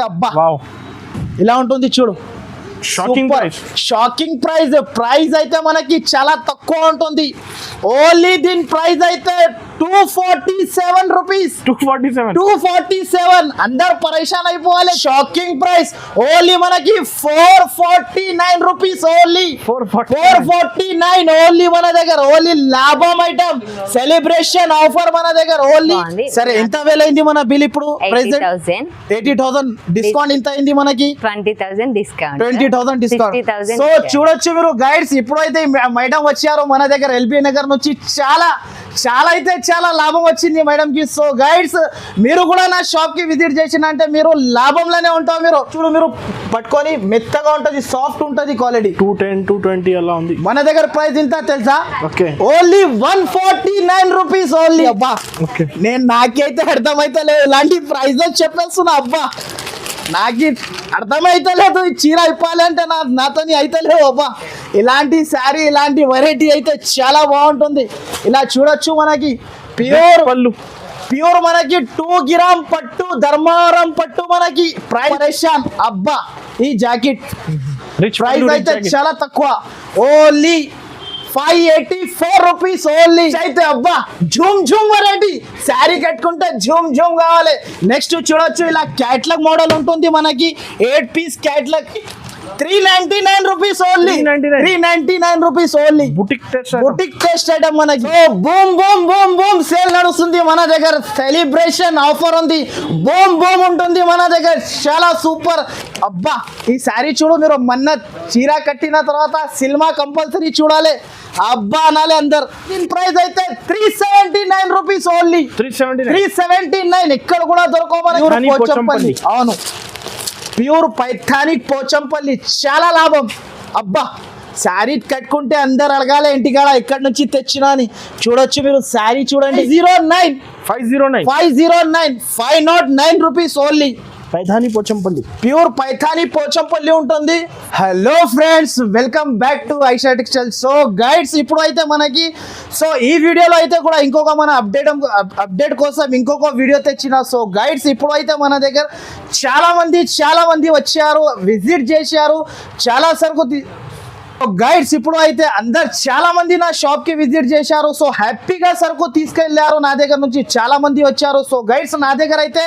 అబ్బా వావ్ ఇలా ఉంటుంది చూడు. షాకింగ్ ప్రైస్ అయితే మనకి చాలా తక్కువ ఉంటుంది. ఓన్లీ దీని ప్రైస్ అయితే 247 రూపీస్. 247 అందరు పరేషాన్ అయిపోవాలి. షాకింగ్ ప్రైస్ ఓన్లీ మనకి 449 రూపీస్. ఓన్లీ 449 ఓన్లీ మన దగ్గర. ఓన్లీ లాభం ఐటమ్, సెలబ్రేషన్ ఆఫర్ మన దగ్గర ఓన్లీ. సరే ఎంత వేలైంది మన బిల్ ఇప్పుడు? 80,000 డిస్కౌంట్ ఎంత అయింది మనకి? 20,000 డిస్కౌంట్. 20,000 డిస్కౌంట్. సో చూడొచ్చు మీరు గైడ్స్, ఇప్పుడు అయితే మేడం వచ్చారు మన దగ్గర ఎల్బీ నగర్ నుంచి. చాలా లాభం వచ్చింది మేడం కి. సో గైడ్స్ మీరు కూడా నా షాప్ కి విజిట్ చేసిన అంటే మీరు లాభంలోనే ఉంటారు. మీరు చూడు, మీరు పట్టుకొని మెత్తగా ఉంటది, సాఫ్ట్ ఉంటది, క్వాలిటీ. 210 220 అలా ఉంది మన దగ్గర. ప్రైస్ ఎంత తెలుసా? Okay only 149 rupees only. అబ్బా నేను నాకైతే అర్థమైతే లేదు, ఇలాంటి ప్రైస్ లో చెప్పేస్తున్నా. అబ్బా నాకు అర్థమైతే లేదు, ఈ చీర ఇప్పాలంటే నాతో అయితే లేవు. అబ్బా ఇలాంటి శారీ, ఇలాంటి వెరైటీ అయితే చాలా బాగుంటుంది. ఇలా చూడొచ్చు మనకి ప్యూర్ మనకి 2 గ్రామ్ పట్టు, ధర్మవరం పట్టు మనకి. ప్రైస్ అబ్బా ఈ జాకెట్ ప్రైస్ అయితే చాలా తక్కువ. Only 584 rupees only. అయితే అబ్బా జూమ్ వెరైటీ, శారీ కట్టుకుంటే జూమ్ కావాలి. నెక్స్ట్ చూడొచ్చు, ఇలా క్యాట్లాగ్ మోడల్ ఉంటుంది మనకి. 8 piece catalogue 399 rupees only. 399 rupees only. Boutique test item మనకి. బూమ్ సేల్ నడుస్తుంది మన దగ్గర. సెలబ్రేషన్ ఆఫర్ ఉంది. బూమ్ ఉంటుంది మన దగ్గర. చాలా సూపర్. అబ్బా ఈ శారీ చూడు, మీరు మొన్న చీర కట్టిన తర్వాత సినిమా కంపల్సరీ చూడాలి. అబ్బా అనాలి అందరు. దీని ప్రైస్ అయితే 379 రూపీస్ ఓన్లీ. 379 ఎక్కడ కూడా దొరకవు. అవును, ప్యూర్ పైథానిక్ పోచంపల్లి. చాలా లాభం. అబ్బా శారీ కట్టుకుంటే అందరు అడగాలి ఇంటికాడ ఎక్కడి నుంచి తెచ్చినా అని. చూడొచ్చు మీరు శారీ చూడండి. 509 rupees only. Paithani Pochampally, pure Paithani Pochampally ఉంటుంది. Hello friends, welcome back to Aisha textile. So guys ఇప్పుడు అయితే మనకి ఈ వీడియోలో అయితే కూడా ఇంకొక మన అప్డేట్ కోసం ఇంకొక వీడియో తెచ్చిన. సో గైడ్స్ ఇప్పుడు అయితే మన దగ్గర చాలా మంది వచ్చారు, విజిట్ చేశారు, చాలా సరుకు. గైడ్స్ ఇప్పుడు అయితే అందరు చాలా మంది నా షాప్ కి విజిట్ చేశారు. సో హ్యాపీగా సరుకు తీసుకెళ్లారు నా దగ్గర నుంచి. చాలా మంది వచ్చారు. సో గైడ్స్ నా దగ్గర అయితే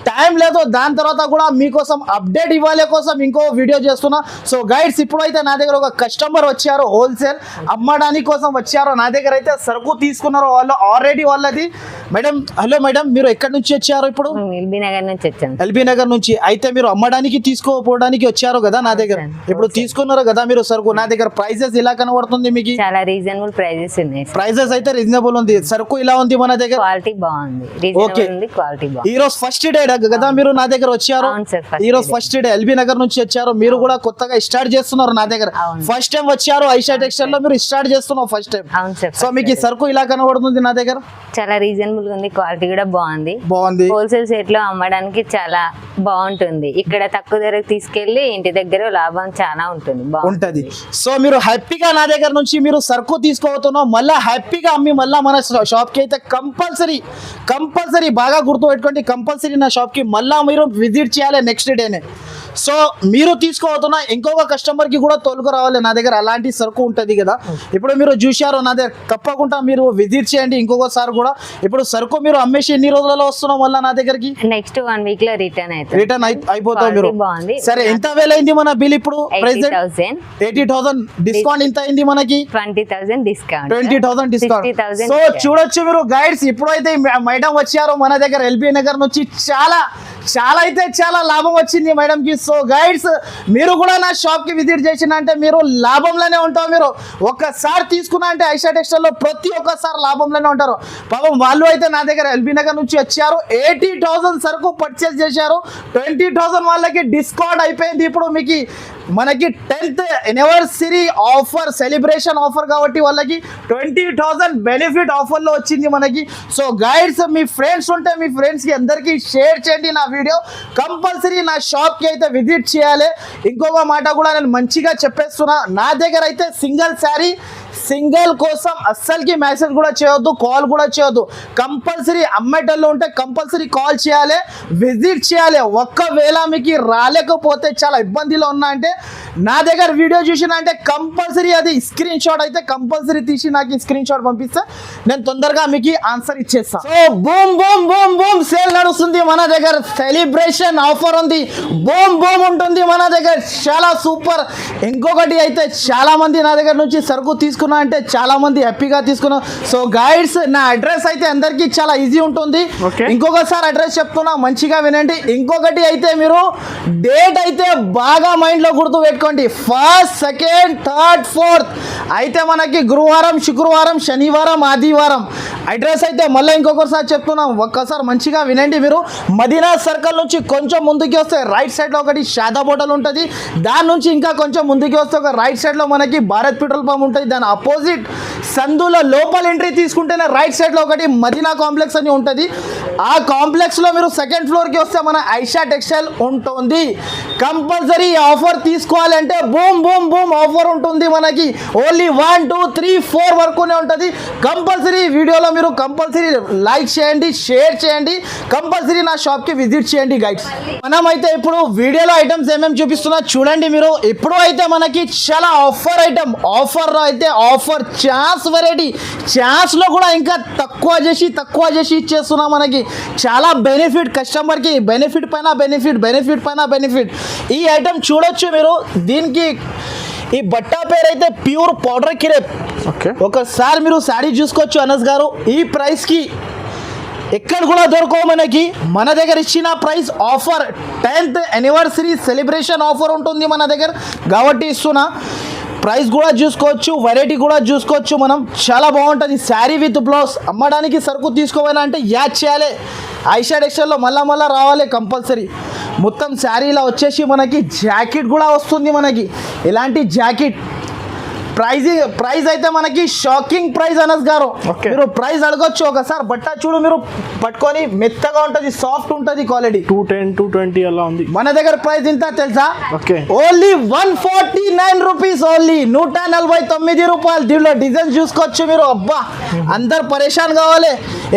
టైం లేదు, దాని తర్వాత కూడా మీకోసం అప్డేట్ ఇవ్వాలి కోసం ఇంకో వీడియో చేస్తున్నా. సో గైడ్స్ ఇప్పుడు అయితే నా దగ్గర ఒక కస్టమర్ వచ్చారు, హోల్సేల్ అమ్మడానికి కోసం వచ్చారు. నా దగ్గర అయితే సరుకు తీసుకున్నారు వాళ్ళు ఆల్రెడీ. వాళ్ళది మేడం. హలో మేడం, మీరు ఎక్కడి నుంచి వచ్చారు? ఇప్పుడు ఎల్బీ నగర్ నుంచి వచ్చాను. ఎల్బీ నగర్ నుంచి. అయితే మీరు అమ్మడానికి తీసుకోపోవడానికి వచ్చారు కదా నా దగ్గర. ఇప్పుడు తీసుకున్నారు కదా మీరు సరుకు. నా దగ్గర ప్రైజెస్ ఇలా కనబడుతుంది మీకు. చాలా రీజనబుల్ ప్రైజెస్ ఉన్నాయి. ప్రైజెస్ అయితే రీజనబుల్ ఉంది. సరుకు ఇలా ఉంది మన దగ్గర. క్వాలిటీ బాగుంది, రీజనబుల్ ఉంది, క్వాలిటీ బాగుంది. ఈ రోజు ఫస్ట్ డే కదా మీరు నా దగ్గర వచ్చారు. ఈ రోజు ఫస్ట్ డే ఎల్బీ నగర్ నుంచి వచ్చారు. మీరు కూడా కొత్తగా స్టార్ట్ చేస్తున్నారు నా దగ్గర. ఫస్ట్ టైం వచ్చారు ఐషా టెక్స్టైల్ లో, మీరు స్టార్ట్ చేస్తున్నారు ఫస్ట్ టైం. సో మీకు ఈ సరుకు ఇలా కనబడుతుంది నా దగ్గర. చాలా రీజనబుల్ ఉంది, క్వాలిటీ కూడా బాగుంది. హోల్సేల్ సేట్ లో అమ్మడానికి చాలా బాగుంటుంది. ఇక్కడ తక్కువ ధరకు తీసుకెళ్లి ఇంటి దగ్గర లాభం చాలా ఉంటుంది. సో మీరు హ్యాపీగా నా దగ్గర నుంచి మీరు సరుకు తీసుకోబోతున్నావు, మళ్ళీ హ్యాపీగా అమ్మి మళ్ళీ మన షాప్ కి అయితే కంపల్సరీ బాగా గుర్తు పెట్టుకోండి. కంపల్సరీ నా షాప్ కి మళ్ళీ మీరు విజిట్ చేయాలి నెక్స్ట్ డేనే. సో మీరు తీసుకోబోతున్నా ఇంకొక కస్టమర్ కి కూడా తోలుకు రావాలి నా దగ్గర. అలాంటి సరుకు ఉంటుంది కదా. ఇప్పుడు మీరు చూశారు నా దగ్గర, తప్పకుండా మీరు విజిట్ చేయండి ఇంకొకసారి కూడా. ఇప్పుడు సరుకు మీరు అమ్మేసి ఎన్ని రోజులలో వస్తున్నాం మళ్ళీ నా దగ్గరికి? నెక్స్ట్ 1 వీక్ లో రిటర్న్ అయిపోతాం మీరు. సరే ఎంత వేలైంది మన బిల్ ఇప్పుడు? 80,000 డిస్కౌంట్ ఎంత అయింది మనకి? 20,000 డిస్కౌంట్. 20,000 డిస్కౌంట్. సో చూడొచ్చు మీరు గైడ్స్, ఇప్పుడు అయితే మేడం వచ్చారు మన దగ్గర ఎల్బీ నగర్ నుంచి. చాలా లాభం వచ్చింది మేడం కి. సో గైడ్స్ మీరు కూడా నా షాప్ కి విజిట్ చేసిన అంటే మీరు లాభంలోనే ఉంటారు. మీరు ఒక్కసారి తీసుకున్నా అంటే ఐషా టెక్స్టైల్ లో ప్రతి ఒక్కసారి లాభంలోనే ఉంటారు. పాపం వాళ్ళు అయితే నా దగ్గర ఎల్బీ నగర్ నుంచి వచ్చారు. 80,000 సరుకు పర్చేస్ చేశారు. 20,000 వాళ్ళకి డిస్కౌంట్ అయిపోయింది. ఇప్పుడు మీకు మనకి 10th anniversary offer, celebration offer కాబట్టి వాళ్ళకి 20,000 బెనిఫిట్ ఆఫర్ లో వచ్చింది మనకి. సో గైడ్స్ మీ ఫ్రెండ్స్ ఉంటే మీ ఫ్రెండ్స్ కి అందరికి షేర్ చేయండి నా వీడియో. కంపల్సరీ నా షాప్ కి అయితే విజిట్ చేయాలి. ఇంకొక మాట కూడా నేను మంచిగా చెప్పేస్తున్నా, నా దగ్గర అయితే సింగిల్ శారీ సింగిల్ కోసం అస్సలకి మెసేజ్ కూడా చేయొద్దు, కాల్ కూడా చేయొద్దు. కంపల్సరీ అమ్మేటల్లో ఉంటే కంపల్సరీ కాల్ చేయాలి, విజిట్ చేయాలి. ఒక్కవేళ మీకు రాలేకపోతే చాలా ఇబ్బందిలో ఉన్నా అంటే నా దగ్గర వీడియో చూసిన అంటే కంపల్సరీ అది స్క్రీన్ షాట్ అయితే కంపల్సరీ తీసి నాకు స్క్రీన్ షాట్ పంపిస్తే నేను తొందరగా మీకు ఆన్సర్ ఇచ్చేస్తా. So boom boom boom boom sale నడుస్తుంది మన దగ్గర, సెలబ్రేషన్ ఆఫర్ ఉంది, బూమ్ బూమ్ ఉంటుంది మన దగ్గర, చాలా సూపర్. ఇంకొకటి అయితే చాలా మంది నా దగ్గర నుంచి సరుకు తీసుకున్నా అంటే చాలా మంది హ్యాపీగా తీసుకున్నా. సో గైడ్స్, నా అడ్రస్ అయితే అందరికీ చాలా ఈజీ ఉంటుంది. ఇంకొకసారి అడ్రస్ చెప్తున్నా, మంచిగా వినండి. ఇంకొకటి అయితే మీరు డేట్ అయితే బాగా మైండ్ లో గుర్తు పెట్టుకోండి. 1st, 2nd, 3rd, 4th అయితే మనకి గురువారం, శుక్రవారం, శనివారం, ఆదివారం. అడ్రస్ అయితే మళ్ళీ ఇంకొకసారి చెప్తున్నాం, ఒక్కసారి మంచిగా వినండి మీరు. మదీనా సర్కిల్ నుంచి కొంచెం ముందుకి వస్తే రైట్ సైడ్ లో ఒకటి షాదా హోటల్ ఉంటుంది, దాని నుంచి ఇంకా కొంచెం ముందుకి వస్తే ఒక రైట్ సైడ్ లో మనకి భారత్ పెట్రోల్ పంప్ ఉంటుంది. దాని అపోజిట్ సందులో లోపల ఎంట్రీ తీసుకుంటేనే రైట్ సైడ్ లో ఒకటి మదీనా కాంప్లెక్స్ అని ఉంటుంది. ఆ కాంప్లెక్స్ లో మీరు 2nd ఫ్లోర్ కి వస్తే మన ఐషా టెక్స్టైల్ ఉంటుంది. కంపల్సరీ ఆఫర్ తీసుకోవాలంటే బూమ్ బూమ్ బూమ్ ఆఫర్ ఉంటుంది మనకి. ఓన్లీ 1, 2, 3, 4 వరకునే ఉంటుంది. కంపల్సరీ వీడియోలో మీరు కంపల్సరీ లైక్ చేయండి, షేర్ చేయండి, కంపల్సరీ నా షాప్ కి విజిట్ చేయండి గైడ్స్. మనం అయితే ఇప్పుడు వీడియోలో ఐటమ్స్ ఏమేమి చూపిస్తున్నా చూడండి మీరు. ఇప్పుడు అయితే మనకి చాలా ఆఫర్ ఐటమ్, ఆఫర్ అయితే ఆఫర్ ఛాన్స్ వెరైటీ, ఛాన్స్ లో కూడా ఇంకా తక్కువ చేసి ఇచ్చేస్తున్నాం. మనకి చాలా బెనిఫిట్, కస్టమర్ కి బెనిఫిట్ పైన బెనిఫిట్, బెనిఫిట్ పైన బెనిఫిట్. ఈ ఐటమ్ చూడొచ్చు మీరు. దీనికి ఈ బట్ట పేరు అయితే ప్యూర్ పౌడర్ క్రేప్. ఒకసారి మీరు శారీ చూసుకోవచ్చు అనస్ గారు. ఈ ప్రైస్ కి ఎక్కడ కూడా దొరకవు మనకి. మన దగ్గర ఇచ్చిన price offer 10th anniversary celebration offer ఉంటుంది మన దగ్గర కాబట్టి ఇస్తున్నా. ప్రైస్ కూడా చూసుకోవచ్చు, వెరైటీ కూడా చూసుకోవచ్చు మనం. చాలా బాగుంటుంది. Sari with blouse. అమ్మడానికి సరుకు తీసుకోవాలా అంటే యాడ్ చేయాలి, ఐషా టెక్స్టైల్లో మళ్ళా రావాలి కంపల్సరీ. మొత్తం శారీలో వచ్చేసి మనకి జాకెట్ కూడా వస్తుంది మనకి. ఇలాంటి జాకెట్ ప్రైస్ అయితే మనకి షాకింగ్ ప్రైస్ అనస్ గారు. మీరు ప్రైస్ అడగొచ్చు. ఒకసారి బట్ట చూడు మీరు పట్టుకొని, మెత్తగా ఉంటుంది, సాఫ్ట్ ఉంటుంది, క్వాలిటీ. 210, 220 అలా ఉంది. మన దగ్గర ప్రైస్ ఇంత తెలుసా? ఓన్లీ 149 రూపీస్, ఓన్లీ 149 రూపాయలు. దీనిలో డిజైన్ చూసుకోవచ్చు మీరు. అబ్బా, అందరు పరేషాన్ కావాలి,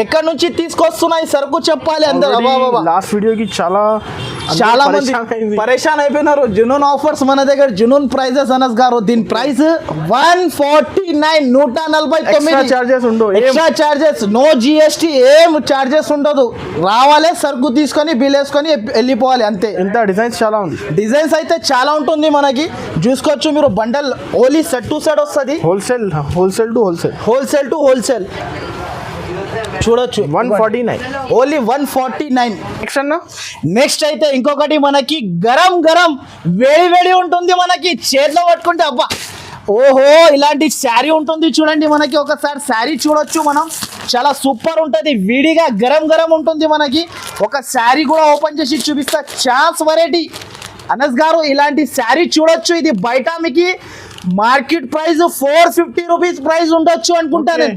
ఎక్కడి నుంచి తీసుకొస్తున్నాయి సరుకు చెప్పాలి అందరు. లాస్ట్ వీడియోకి చాలా మంది పరేషాన్ అయిపోయినారు. జునూన్ ఆఫర్స్ మన దగ్గర, జునూన్ ప్రైజెస్ అనస్ గారు. దీని ప్రైస్ 149, 149. చార్జెస్ ఉండవు, ఎక్స్ట్రా చార్జెస్, నో జిఎస్టీ, ఏం చార్జెస్ ఉండదు. రావాలి, సరుకు తీసుకొని బిల్ వేసుకొని వెళ్ళిపోవాలి అంతే. ఎంత డిజైన్స్ చాలా ఉంది. డిజైన్స్ అయితే చాలా ఉంటుంది మనకి. చూసుకోవచ్చు మీరు. Bundle only set to set వస్తుంది. హోల్సేల్ టు హోల్సేల్ చూడొచ్చు. 149, ఓన్లీ 149. నెక్స్ట్ అయితే ఇంకొకటి మనకి గరం వేడి ఉంటుంది మనకి. చేతిలో పట్టుకుంటే అబ్బా, ఓహో, ఇలాంటి శారీ ఉంటుంది చూడండి మనకి. ఒకసారి శారీ చూడొచ్చు మనం. చాలా సూపర్ ఉంటుంది, విడిగా గరం ఉంటుంది మనకి. ఒక శారీ కూడా ఓపెన్ చేసి చూపిస్తా. ఛాన్స్ వెరైటీ అనస్ గారు. ఇలాంటి శారీ చూడొచ్చు. ఇది బయట మీకు మార్కెట్ ప్రైస్ 450 రూపీస్ ప్రైస్ ఉండొచ్చు అనుకుంటాను.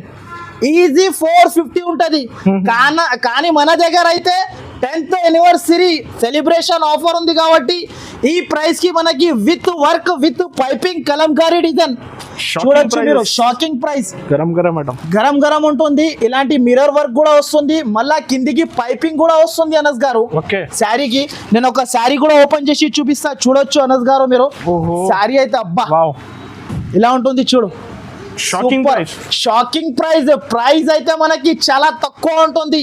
ఈజీ 450 ఉంటుంది. కానీ మన దగ్గర అయితే 10th యానివర్సరీ సెలబ్రేషన్ ఆఫర్ ఉంది కాబట్టి ఈ ప్రైస్ కి మనకి with work, with piping, Kalamkari design చూడొచ్చు మీరు. Shocking price. గరం ఉంటుంది. ఇలాంటి మిర్రర్ వర్క్ కూడా వస్తుంది, మళ్ళా కిందికి పైపింగ్ కూడా వస్తుంది అనస్ గారు శారీకి. నేను ఒక శారీ కూడా ఓపెన్ చేసి చూపిస్తా. చూడొచ్చు అనస్ గారు మీరు. శారీ అయితే అబ్బా ఇలా ఉంటుంది చూడు. షాకింగ్ ప్రైస్ అయితే మనకి చాలా తక్కువ ఉంటుంది.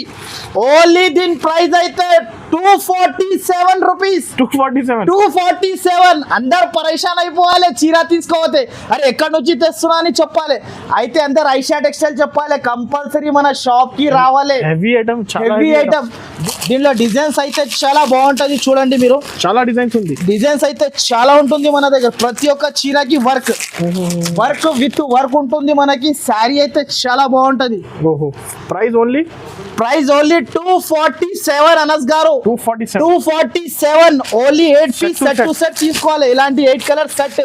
ఓన్లీ దీని ప్రైస్ అయితే 247 రూపీస్. 247. అందరు పరేషాన్ అయిపోవాలి చీర తీసుకోవతే. అరే ఎక్కడి నుంచి తెస్తున్నా అని చెప్పాలి. అయితే అందరు ఐషా టెక్స్టైల్ చెప్పాలి, కంపల్సరీ మన షాప్ కి రావాలి. Heavy item. దీనిలో డిజైన్స్ అయితే చాలా బాగుంటది చూడండి మీరు. చాలా డిజైన్స్ అయితే చాలా ఉంటుంది మన దగ్గర. ప్రతి ఒక్క చీరకి వర్క్ విత్ వర్క్ ఉంటుంది మనకి. శారీ అయితే చాలా బాగుంటది. ప్రైస్ ఓన్లీ 247 అనస్ గారు. 247. Only 8 piece set to set తీసుకోవాలి. ఇలాంటి 8 కలర్ సెట్.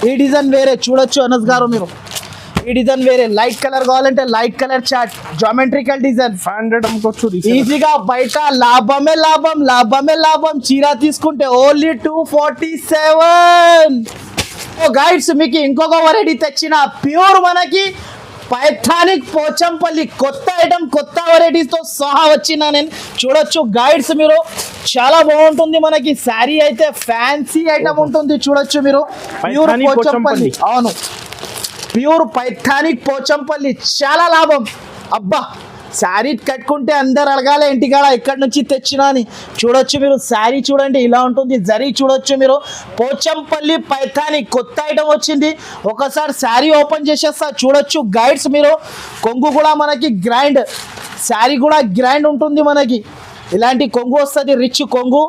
ఈ డిజైన్ వేరే చూడొచ్చు అనస్ గారు మీరు. ఈ డిజైన్ వేరే. లైట్ కలర్ కావాలంటే light colour chart, geometrical design. 500 అమ్ముకోవచ్చు ఈజీగా. బయట లాభమే లాభం. చీర తీసుకుంటే ఓన్లీ 247. గైడ్స్ మీకు ఇంకొక వెరైటీ తెచ్చిన ప్యూర్ మనకి పైథానిక్ పోచంపల్లి కొత్త ఐటమ్ కొత్త varieties తో సహా వచ్చిన నేను చూడొచ్చు గైడ్స్ మీరు చాలా బాగుంటుంది మనకి శారీ అయితే ఫ్యాన్సీ ఐటమ్ ఉంటుంది చూడొచ్చు మీరు ప్యూర్ Paithani పోచంపల్లి Pochampalli. అవును ప్యూర్ పైథానిక్ పోచంపల్లి చాలా లాభం అబ్బా శారీ కట్టుకుంటే అందరు అడగాలి ఇంటికాడ ఎక్కడి నుంచి తెచ్చినా అని చూడొచ్చు మీరు శారీ చూడండి ఇలా ఉంటుంది జరీ చూడొచ్చు మీరు పోచంపల్లి పైథాని కొత్త ఐటమ్ వచ్చింది ఒకసారి శారీ ఓపెన్ చేసేస్తా చూడొచ్చు గైడ్స్ మీరు కొంగు కూడా మనకి గ్రైండ్ శారీ కూడా గ్రైండ్ ఉంటుంది మనకి ఇలాంటి కొంగు వస్తుంది రిచ్ కొంగు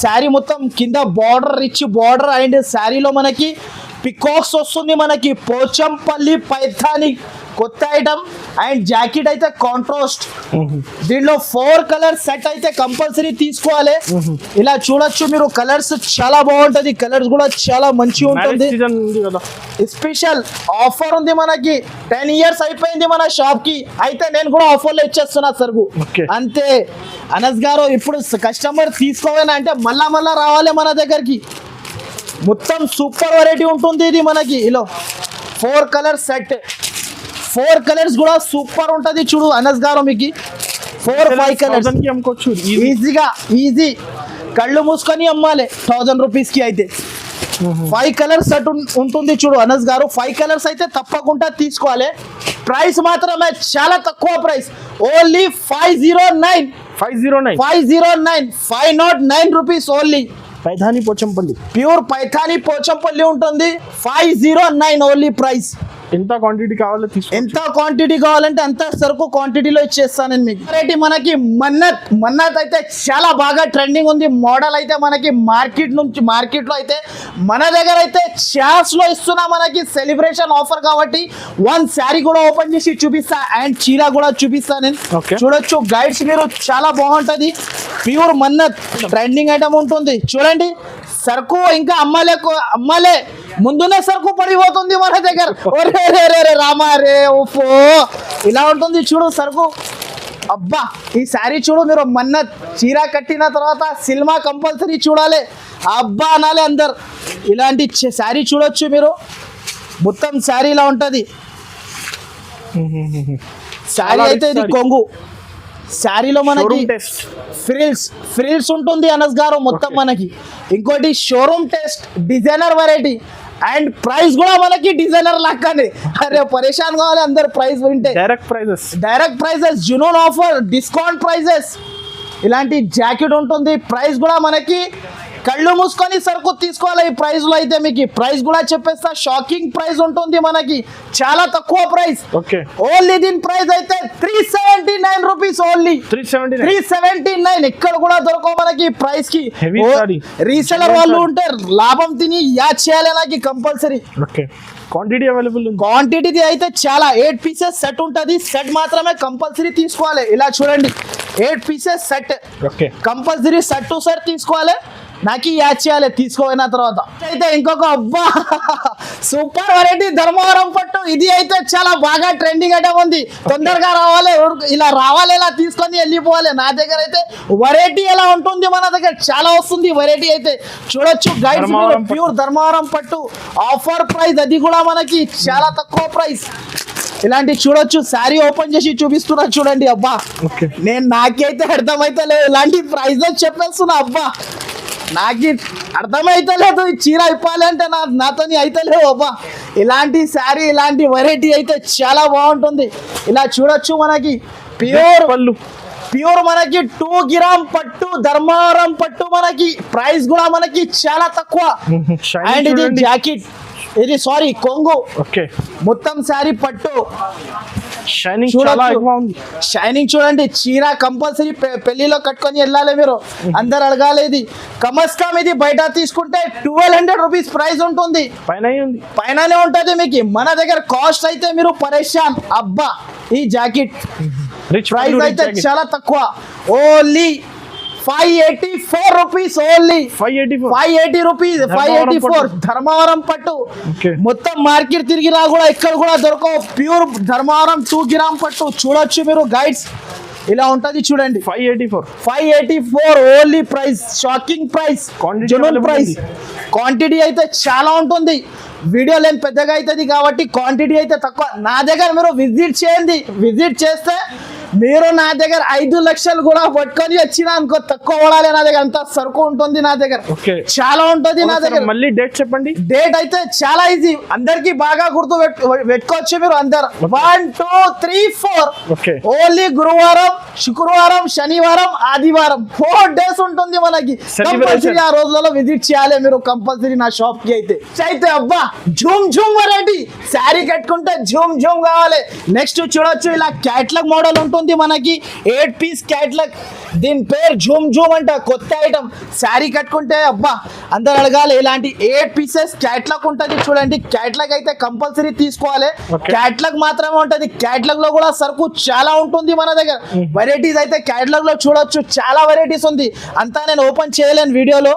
శారీ మొత్తం కింద బార్డర్ రిచ్ బార్డర్ అండ్ శారీలో మనకి పికాక్స్ వస్తుంది మనకి పోచంపల్లి పైథాని కొత్త ఐటమ్ అండ్ జాకెట్ అయితే కాంట్రాస్ట్ దీనిలో 4 కలర్ సెట్ అయితే కంపల్సరీ తీసుకోవాలి ఇలా చూడొచ్చు మీరు కలర్స్ చాలా బాగుంటది కలర్స్ కూడా చాలా మంచి ఉంటుంది స్పెషల్ ఆఫర్ ఉంది మనకి 10 ఇయర్స్ అయిపోయింది మన షాప్ కి అయితే నేను కూడా ఆఫర్ లో ఇచ్చేస్తున్నా సరుకు అంతే అనస్ గారు ఇప్పుడు కస్టమర్ తీసుకోవాలని అంటే మళ్ళా రావాలి మన దగ్గరికి మొత్తం సూపర్ వెరైటీ ఉంటుంది ఇది మనకి ఇలా 4 కలర్ సెట్ 4 కలర్స్ కూడా సూపర్ ఉంటది చూడు అనస్ గారు మీకు 4-5 కలర్స్ అమ్ముకోవచ్చు ఈజీగా ఈజీ కళ్ళు మూసుకొని అమ్మాలి 1000 రూపీస్ కి అయితే 5 కలర్స్ సెట్ ఉంటుంది చూడు అనస్ గారు 5 కలర్స్ అయితే తప్పకుండా తీసుకోవాలి ప్రైస్ మాత్రమే చాలా తక్కువ price only 509 rupees only Paithani Pochampally pure Paithani Pochampally ఉంటుంది 509 ఓన్లీ ప్రైస్ ఎంత క్వాంటిటీ కావాలో తీసుకో ఎంత క్వాంటిటీ కావాలంటే అంత సరుకు క్వాంటిటీలో ఇచ్చేస్తాను నేను మీకు వెరైటీ మనకి మన్నత్ అయితే చాలా బాగా ట్రెండింగ్ ఉంది మోడల్ అయితే మనకి మార్కెట్ లో అయితే మన దగ్గర అయితే చార్ట్స్ లో ఇస్తున్నా మనకి సెలబ్రేషన్ ఆఫర్ కాబట్టి 1 శారీ కూడా ఓపెన్ చేసి చూపిస్తా అండ్ చీర కూడా చూపిస్తా నేను చూడొచ్చు గైడ్స్ మీరు చాలా బాగుంటది ప్యూర్ మన్నత్ ట్రెండింగ్ ఐటమ్ ఉంటుంది చూడండి సరుకు ఇంకా అమ్మలే ముందునే సరుకు పడిపోతుంది మన దగ్గర రామా రే ఓఫో ఇలా ఉంటుంది చూడు సరుకు అబ్బా ఈ శారీ చూడు మీరు మన్నత్ చీర కట్టిన తర్వాత సినిమా కంపల్సరీ చూడాలి అబ్బా అనాలి అందరు ఇలాంటి శారీ చూడొచ్చు మీరు మొత్తం శారీ ఇలా ఉంటుంది శారీ అయితే ఇది కొంగు శారీలో మనకి ఫ్రిల్స్ ఉంటుంది అనస్ గారు మొత్తం మనకి ఇంకోటి showroom test designer variety and price కూడా మనకి డిజైనర్ లాగానే అరే పరేషాన్ కావాలి అందరు ప్రైస్ వింటే డైరెక్ట్ ప్రైజెస్ జునూన్ ఆఫర్ డిస్కౌంట్ ప్రైజెస్ ఇలాంటి జాకెట్ ఉంటుంది ప్రైస్ కూడా మనకి కళ్ళు మూసుకొని సరుకు తీసుకోవాలి ఈ ప్రైస్ లో అయితే మీకు ప్రైస్ కూడా చెప్పేస్తా షాకింగ్ ప్రైస్ ఉంటుంది మనకి చాలా తక్కువ ప్రైస్ ఓన్లీ దీని ప్రైస్ అయితే 379 రూపీస్ ఓన్లీ 379 ఎక్కడ కూడా దొరకవు మనకి ప్రైస్ కి రీసెలర్ వాళ్ళు ఉంటే లాభం తిని యాడ్ చేయాలి నాకు కంపల్సరీ క్వాంటిటీ అవైలబుల్ క్వాంటిటీ అయితే చాలా 8 పీసెస్ సెట్ ఉంటుంది సెట్ మాత్రమే కంపల్సరీ తీసుకోవాలి ఇలా చూడండి 8 pieces set compulsory set to set తీసుకోవాలి నాకు యాడ్ చేయాలి తీసుకోపోయిన తర్వాత అయితే ఇంకొక అబ్బా సూపర్ వెరైటీ ధర్మవరం పట్టు ఇది అయితే చాలా బాగా ట్రెండింగ్ అయితే ఉంది తొందరగా రావాలి ఇలా తీసుకొని వెళ్ళిపోవాలి నా దగ్గర అయితే వెరైటీ ఎలా ఉంటుంది మన దగ్గర చాలా వస్తుంది వెరైటీ అయితే చూడొచ్చు గైడ్స్ ప్యూర్ ధర్మవరం పట్టు ఆఫర్ ప్రైస్ అది కూడా మనకి చాలా తక్కువ ప్రైస్ ఇలాంటి చూడొచ్చు శారీ ఓపెన్ చేసి చూపిస్తున్నా చూడండి అబ్బా నాకైతే అర్థమైతే లేదు ఇలాంటి ప్రైస్ చెప్పేస్తున్నా అబ్బా నాకు అర్థమైతే లేదు ఈ చీర ఇప్పాలంటే నాతో అయితే లేవు అబ్బా ఇలాంటి శారీ ఇలాంటి వెరైటీ అయితే చాలా బాగుంటుంది ఇలా చూడొచ్చు మనకి ప్యూర్ మనకి 2 గ్రామ్ పట్టు ధర్మవరం పట్టు మనకి ప్రైస్ కూడా మనకి చాలా తక్కువ అండ్ ఇది జాకెట్ ఇది సారీ కొంగు మొత్తం శారీ పట్టు షైనింగ్ చూడండి చీర కంపల్సరీ పెళ్లిలో కట్టుకొని వెళ్ళాలి మీరు అందరు అడగాలి ఇది కమస్కమ్ ఇది బయట తీసుకుంటే 1200 రూపీస్ ప్రైస్ ఉంటుంది పైననే ఉంటుంది మీకు మన దగ్గర కాస్ట్ అయితే మీరు పరేషాన్ అబ్బా ఈ జాకెట్ ప్రైస్ అయితే చాలా తక్కువ only 584 rupees only 580 rupees 584 Dharmavaram పట్టు మొత్తం మార్కెట్ తిరిగినా కూడా ఇక్కడ కూడా దొరకవు ప్యూర్ ధర్మవరం 2 గ్రామ్ పట్టు చూడొచ్చు మీరు గైడ్స్ ఇలా ఉంటది చూడండి. 584 only price, shocking price, Quantity genuine available price. Quantity అయితే చాలా ఉంటుంది, వీడియో లెంత్ పెద్దగా అవుతుంది కాబట్టి క్వాంటిటీ అయితే తక్కువ. నా దగ్గర మీరు విజిట్ చేయండి, విజిట్ చేస్తే మీరు నా దగ్గర 5 లక్షలు కూడా పట్టుకొని వచ్చినా అనుకో తక్కువ పడాలి. నా దగ్గర అంత సరుకు ఉంటుంది, నా దగ్గర చాలా ఉంటుంది నా దగ్గర. మళ్ళీ డేట్ చెప్పండి. డేట్ అయితే చాలా ఈజీ, అందరికి బాగా గుర్తు పెట్టుకోవచ్చు మీరు అందరు. 1 2 3 4 ఓన్లీ గురువారం, శుక్రవారం, శనివారం, ఆదివారం 4 డేస్ ఉంటుంది మనకి. కంపల్సరీ ఆ రోజులలో విజిట్ చేయాలి మీరు కంపల్సరీ నా షాప్ కి. అయితే అబ్బా జూమ్ జూమ్ వెరైటీ, శారీ కట్టుకుంటే జూమ్ జూమ్ కావాలి. నెక్స్ట్ చూడొచ్చు, ఇలా క్యాట్లాగ్ మోడల్ ఉంటుంది మనకి, 8 పీస్ క్యాట్లాగ్. దీని పేరు జూమ్ జూమ్ అంట, కొత్త ఐటమ్. శారీ కట్టుకుంటే అబ్బా అందరు అడగాలి. ఇలాంటి 8 పీసెస్ క్యాట్లాగ్ ఉంటుంది చూడండి. క్యాట్లాగ్ అయితే కంపల్సరీ తీసుకోవాలి, క్యాట్లాగ్ మాత్రమే ఉంటది. క్యాట్లాగ్ లో కూడా సరుకు చాలా ఉంటుంది మన దగ్గర. వెరైటీస్ అయితే క్యాట్లాగ్ లో చూడొచ్చు, చాలా వెరైటీస్ ఉంది. అంతా నేను ఓపెన్ చేయలేను వీడియోలో.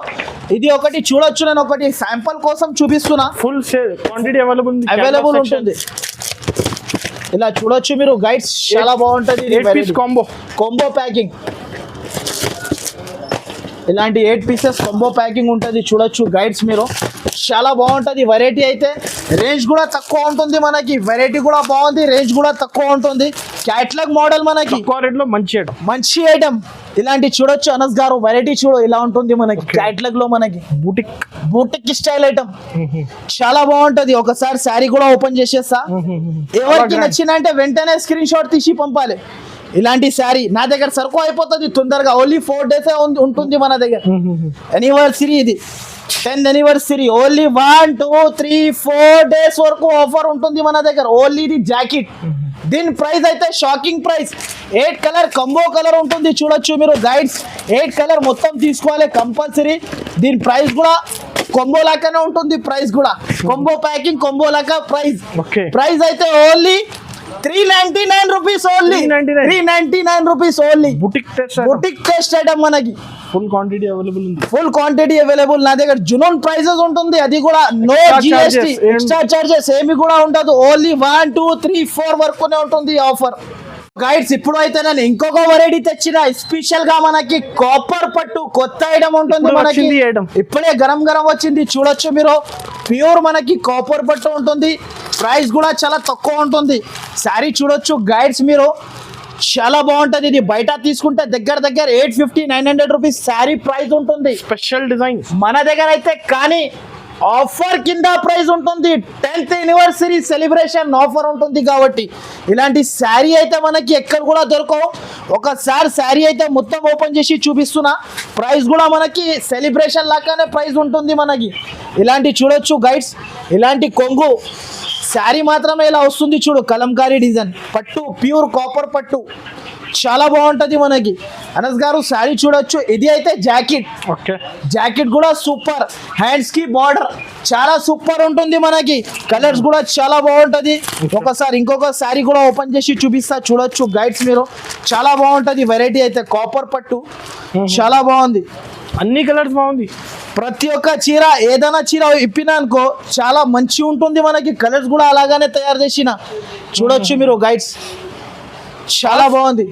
ఇది ఒకటి చూడొచ్చు, నేను ఒకటి శాంపుల్ కోసం చూపిస్తున్నా. ఫుల్ క్వాంటిటీ అవైలబుల్ ఉంటుంది. ఇలా చూడొచ్చు మీరు గైడ్స్, చాలా బాగుంటది. కాంబో ప్యాకింగ్, ఇలాంటి 8 పీసెస్ కాంబో ప్యాకింగ్ ఉంటుంది చూడొచ్చు గైడ్స్ మీరు. చాలా బాగుంటుంది. వెరైటీ అయితే రేంజ్ కూడా తక్కువ ఉంటుంది మనకి. వెరైటీ కూడా బాగుంది, రేంజ్ కూడా తక్కువ ఉంటుంది. క్యాట్లాగ్ మోడల్ మనకి మంచి ఐటమ్. ఇలాంటి చూడొచ్చు అనస్ గారు, వెరైటీ చూడు ఇలా ఉంటుంది మనకి. క్యాట్లాగ్ లో మనకి బూటిక్ స్టైల్ ఐటమ్ చాలా బాగుంటది. ఒకసారి శారీ కూడా ఓపెన్ చేసేస్తా, ఎవరికి నచ్చిందంటే వెంటనే స్క్రీన్ షాట్ తీసి పంపాలి. ఇలాంటి శారీ నా దగ్గర సరుకు అయిపోతుంది తొందరగా. ఓన్లీ 4 డేస్ ఉంటుంది మన దగ్గర. యానివర్సరీ ఇది, 10th యానివర్సరీ. ఓన్లీ 1 2 3 4 డేస్ వరకు ఆఫర్ ఉంటుంది మన దగ్గర. ఓన్లీ ఇది జాకెట్, దీని ప్రైస్ అయితే shocking price. 8 colour combo colour ఉంటుంది చూడొచ్చు మీరు గైడ్స్. 8 కలర్ మొత్తం తీసుకోవాలి కంపల్సరీ. దీని ప్రైస్ కూడా కొంబో లాగానే ఉంటుంది. ప్రైస్ కూడా కొంబో ప్యాకింగ్, కొంబో లాగా ప్రైస్. ప్రైస్ అయితే only 399 rupees only. 399 rupees only. Boutique test item మనకి. ఫుల్ క్వాంటిటీ అవైలబుల్ నా దగ్గర. జునూన్ ప్రైసెస్ ఉంటుంది, అది కూడా నో జిఎస్టీ, ఎక్స్ట్రా చార్జెస్ ఏమి కూడా ఉండదు. ఓన్లీ 1 2 3 4 వరకునే ఉంటుంది ఆఫర్ గైడ్స్. ఇప్పుడు అయితే నేను ఇంకొక వెరైటీ తెచ్చిన, స్పెషల్ గా మనకి కాపర్ పట్టు కొత్త ఐటమ్ ఉంటుంది మనకి. ఇప్పుడే గరం వచ్చింది చూడొచ్చు మీరు. ప్యూర్ మనకి కాపర్ పట్టు ఉంటుంది. ప్రైస్ కూడా చాలా తక్కువ ఉంటుంది. శారీ చూడొచ్చు గైడ్స్ మీరు, చాలా బాగుంటది. ఇది బయట తీసుకుంటే దగ్గర 850-900 రూపీస్ శారీ ప్రైస్ ఉంటుంది. స్పెషల్ డిజైన్ మన దగ్గర అయితే కానీ ఆఫర్ కింద ప్రైస్ ఉంటుంది. 10th యానివర్సరీ సెలబ్రేషన్ ఆఫర్ ఉంటుంది కాబట్టి ఇలాంటి శారీ అయితే మనకి ఎక్కడ కూడా దొరకవు. ఒకసారి శారీ అయితే మొత్తం ఓపెన్ చేసి చూపిస్తున్నా. ప్రైస్ కూడా మనకి సెలబ్రేషన్ లాగానే ప్రైస్ ఉంటుంది మనకి. ఇలాంటి చూడొచ్చు గైడ్స్, ఇలాంటి కొంగు శారీ మాత్రమే ఇలా వస్తుంది చూడు. కలంకారీ డిజైన్ పట్టు, ప్యూర్ కాపర్ పట్టు, చాలా బాగుంటది మనకి. అనస్ గారు శారీ చూడొచ్చు. ఇది అయితే జాకెట్, జాకెట్ కూడా సూపర్. హ్యాండ్స్ కి బార్డర్ చాలా సూపర్ ఉంటుంది మనకి. కలర్స్ కూడా చాలా బాగుంటది. ఒకసారి ఇంకొక శారీ కూడా ఓపెన్ చేసి చూపిస్తా చూడొచ్చు గైడ్స్ మీరు. చాలా బాగుంటది వెరైటీ అయితే. కాపర్ పట్టు చాలా బాగుంది, అన్ని కలర్స్ బాగుంది. ప్రతి ఒక్క చీర, ఏదైనా చీర ఇప్పినా అనుకో చాలా మంచి ఉంటుంది మనకి. కలర్స్ కూడా అలాగానే తయారు చేసిన చూడొచ్చు మీరు గైడ్స్, చాలా బాగుంది.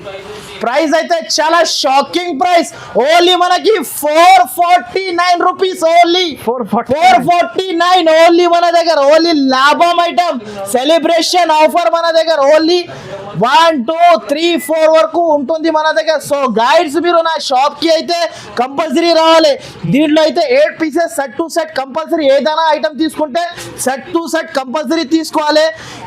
ప్రైస్ అయితే చాలా షాకింగ్ ప్రైస్. ఓన్లీ మనకి 449 రూపీస్ ఓన్లీ. 449 ఓన్లీ మన దగ్గర. ఓన్లీ లాభం ఐటమ్, సెలబ్రేషన్ ఆఫర్ మన దగ్గర. ఓన్లీ 1 2 3 4 వరకు ఉంటుంది మన దగ్గర. సో గైడ్స్ మీరు నా షాప్ కి అయితే కంపల్సరీ రావాలి. దీంట్లో అయితే 8 pieces set to set compulsory. ఏదైనా ఐటమ్ తీసుకుంటే సెట్ టు సెట్ కంపల్సరీ తీసుకోవాలి.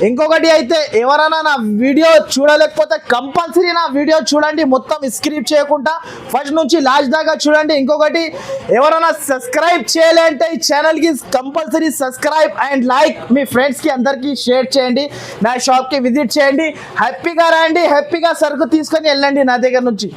ఇంకొకటి అయితే ఎవరైనా నా వీడియో చూడలేకపోతే కంపల్సరీ నా వీడియో చూడండి, మొత్తం స్క్రిప్ట్ చేయకుండా ఫస్ట్ నుంచి లాస్ట్ దాకా చూడండి. ఇంకొకటి ఎవరైనా సబ్స్క్రైబ్ చేయాలంటే ఈ ఛానల్ కి compulsory subscribe and like, me friends కి అందరికి షేర్ చేయండి. నా షాప్ కి విజిట్ చేయండి. హ్యాపీగా రండి, హ్యాపీగా సరుకు తీసుకొని వెళ్ళండి నా దగ్గర నుంచి.